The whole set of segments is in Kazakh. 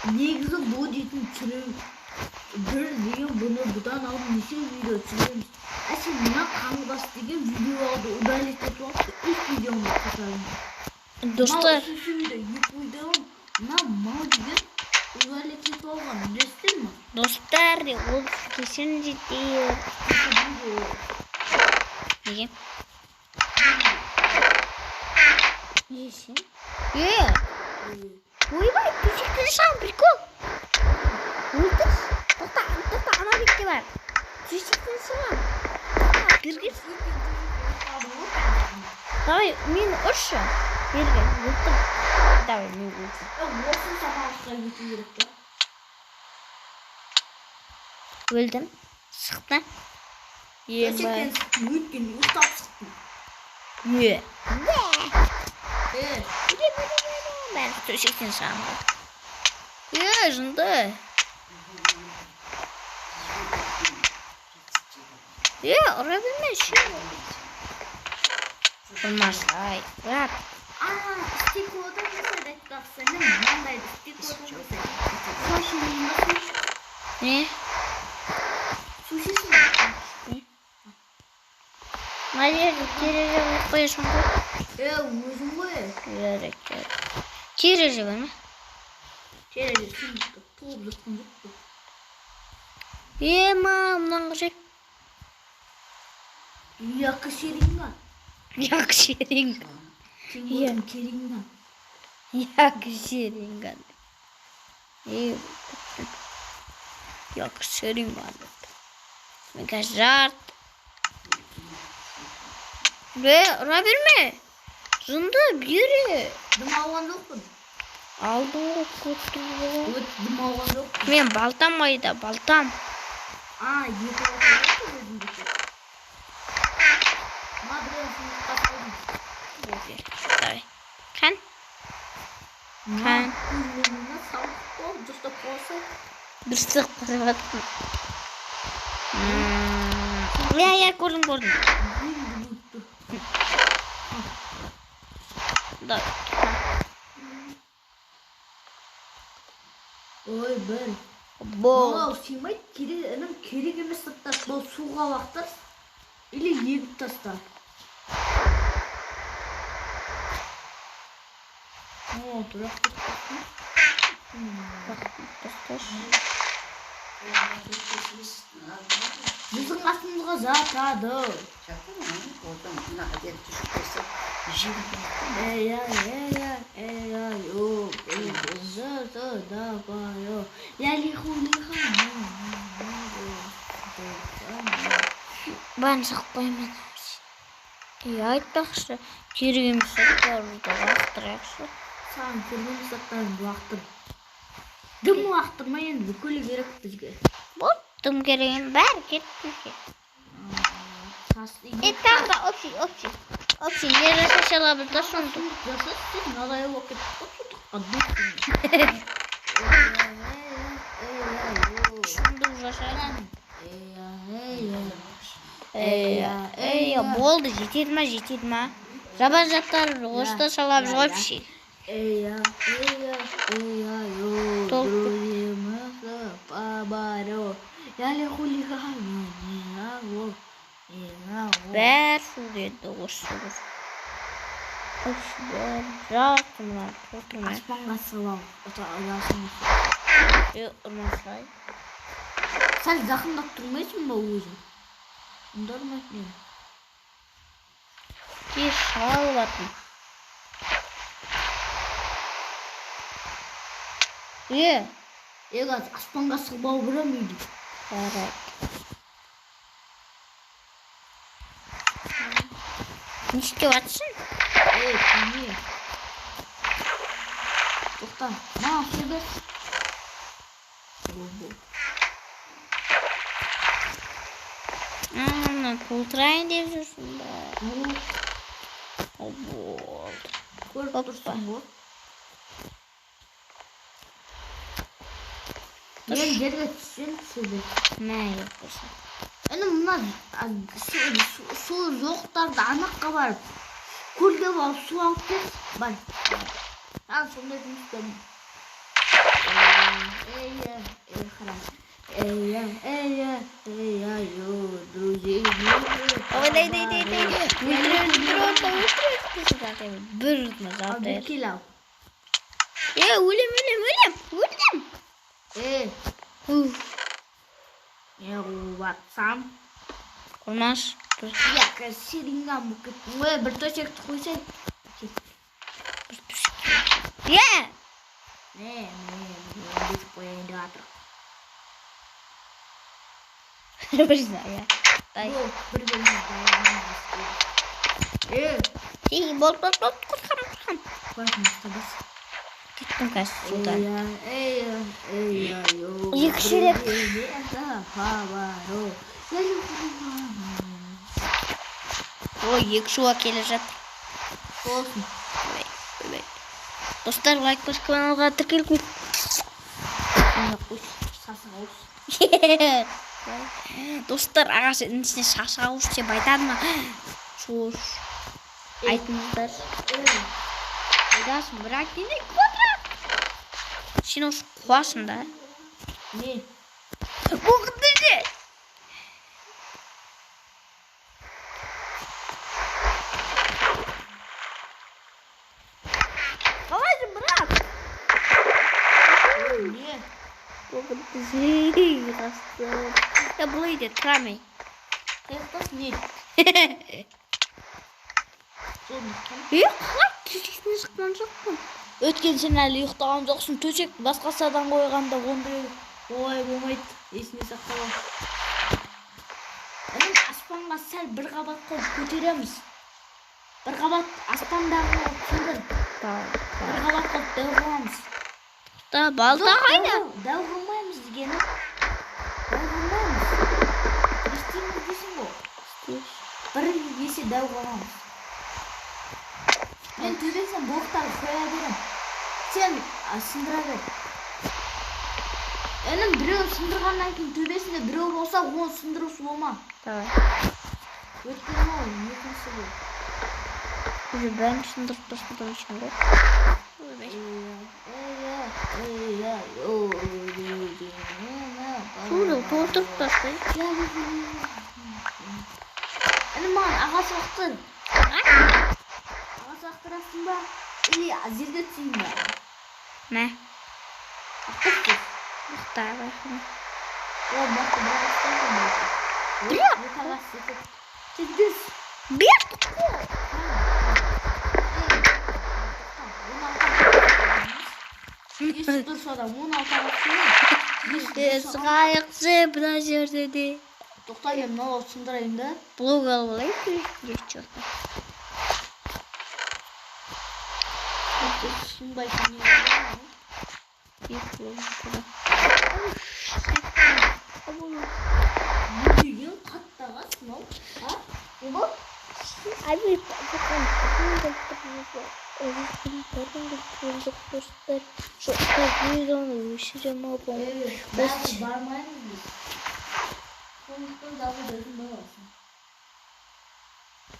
негізі бұл дейтін түсірем бір деген бұдан алып неше видео түсіреміз. Әсен мына қаңғыбас деген видео алды удалить етіп алыпты. Үш видеоны қосарым. Достар. Үшінші видео, екі видео мына мал деген удалить етіп алған. Білесіздер ме? Достар, ол кешін жетер. Неге? Несін? Ойбай, төсектен шағын прикол. Өлтіс. Тоқта, ана бетте бар. Төсектен шағын. Біргіз. Давай, мен ұршы. Берген, өлтім. Давай, мен өлтім. Осы сапарышқа кету керек пе? Өлдім. Шықты. Төсектен шықтым, өткен, ұстап шықтым. Бәрі төсектен шағын. Жынды. Ұра білмей, Болмасай, брат. Стеклодан жасайды айтпақсың, маңдайды стеклодан жасайды. Суши Не? Сушисің Не? Мадер, тереже болып қойышын ғой. өзің ғой. Тереже бар ма? Тереже сүйікті, толып жатқан жоқты. Мынанғы жек. Яқы шеріңген. Як шеринgan. Теңгенің керіңген. Як шеринgan. Як шеринgan. Мен қазір жарт. Ұра берме. Жынды бері. Дым алған жоқпын. Алдың ғой көттің ғой. Дым алған жоқпын. Мен балтам айда, балтам. Екі балтам өзім бекет. Давай. Қан? Қан? Көзлеріне салық бол, дұрыстап болса. Дұрыстап қараваттым. Көрдім. Давай. Ой, бір. Бол. Мынау сыймайды, керек емес заттар. Бұл суға лақтыр. Или егіп таста. Тұрақ тұтқасын. Біздің астымызға жатады. Бәрін сақпаймен. Айтпақшы, керегеміз сақтарымызды лақтырайықшы. Саған көргеміз сақтарымызды лақтыр. Дым лақтырма енді бүкілі керек бізге. Бұл дым кереген бәрі кетпейге. Тағы да общий. Не жасаша алабызда сонды. Жасасын, надайы оқып тұққа Сонды жасайын. Болды, жетеді ма? Жабан жаттар оста шалабыз общий. Бәр сүреді осы. Жартымlar, отырмай. Аспанға сылау. Ұрмасай. Сәл жақындап тұрмайсың ба өзің? Ұндармайды мен. Кеш шалып атын. Егаз, аспанға сылбау бірамейді. Жарайды. Не істеп атсың? Кене. Тоқта, маған су бер. Kulturayın деп жүрсің ба? Болды. Көріп тұрсың ғой. Мен жерге түсен түседі. Мә, ек болса. Мына су жоқтарды анаққа барып, көлге барып су алып кел. Бар. Сондай жұмыс Bir kilo. Өлем. Baksam. Olmaz. Ya seringan bukit. Bir to'shakni qo'ysang. Ye. Men biz qo'yayın deb Ya. Bu bir Bol. Korkam. Bakmamız. Gittim kaç sudan. Yüksek. Ой, екшуға келе жатыр. Olsun. Достар, лайк басып каналға тіркеліп қойып. Достар, ағасы інісіне шашы ауыш деп айтады ма? Шош. Айтыңыздар. Айтасың, бірақ не квадрат? Сен осы қуасың да? Ne? Оқыды же. Қалайсың, брат? Ne? Оқыды же. Қастым. Я бұлай де тұрамай. Қайықтас ne? Қалай кекесіне шыққан жоқпын. Өткен сен әлі ұйықтаған жоқсың. Төсек басқасадан қойғанда ондай олай болмайды. Есіне сақтала. Оның аспанға сәл бір қабат қойып көтереміз. Bir қабат аспандағы сындыр. Bir қабат қойып дәу қыламыз. Балда қайда? Дәу қылмаймыз дегені. Дәу қылмаймыз. Істейміз дейсің ғой. Bir есе дәу қыламыз. Мен төбесін блоктарды қоя берем. Сен сындыра бер. Енім біреу сындырғаннан кейін төбесінде біреу болса, оны сындырусы болма. Давай. Өткені ау, екінші бұл. Уже бәрін сындырып тастадым үшін ғой. Тура, толтырып тастай. Енім маған ағасы уақытын. Ағасы уақытырасың ба? Или жерге түсейін ба? Мә? Ақтықсыз. Ұқта байқыма. О, бақты бір ағыстан ба? Бірақ. Екі ағасы етіп. Тегдіз. Бер! Есік тұрса да 16 ағасы Сығайықсы бұна жерде де. Тоқта мен мынау сындырайын да. Блог алып алайық. Еш жоқта. Сынбайсың не деген қатты ағас мынау. Не бол? Бармаймыз біз. Сондықтан дағы өзің боласың.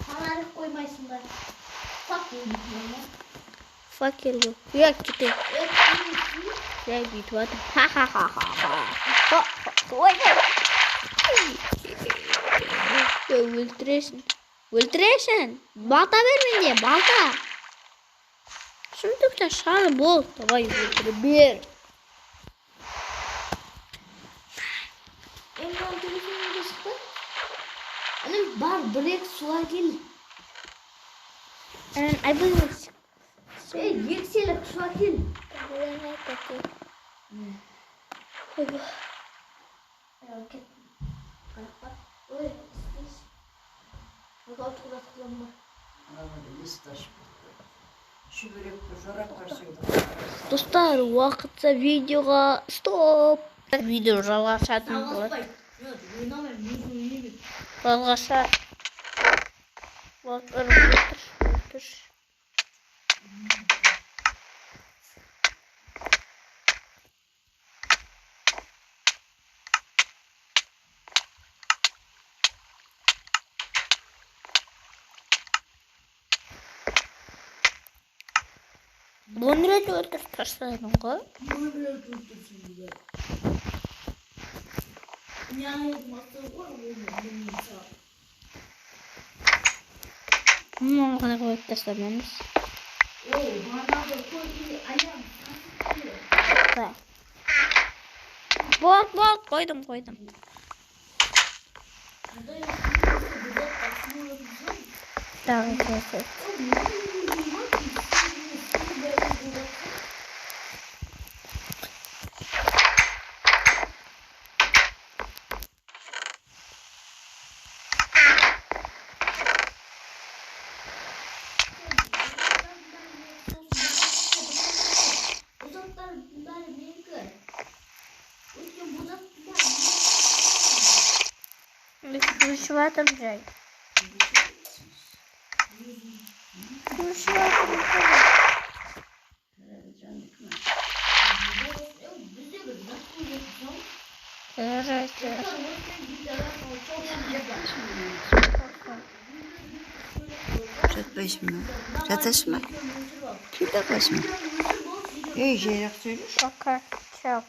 Фонарик қоймайсың ба? Факел бұл. Ұяқ кетейік. Жай бүйтіп атыр. Ха-ха-ха-ха-ха. Өлтіресің. Балта бер менде, балта. Шындықта шаны бол. Давай өлтіріп бер. Маған телефонымда шықты. Анам бар, бір-ек суға кел. Айбылмыз. Екселік суға кел. Достар, уақытса видеоға стоп. Видео жалғасатын болады. Жалғасар. Отыр. Бұны рет өлтіріп тастайдың ғой? Бұны рет өлтірсің Nihayet masası var bunun insan. Bunu kadar koyup taslamamız. Bana da koy ayağım. Bak. Bak koydum. Ada yok. Burada aslında olabilir. Daha güzel. Şu var da güzel. Şu var da güzel. Evet. Çatlaşma. Çatışma. Çatlaşma. İyi şeyler söylüyor. Bakar. Çok.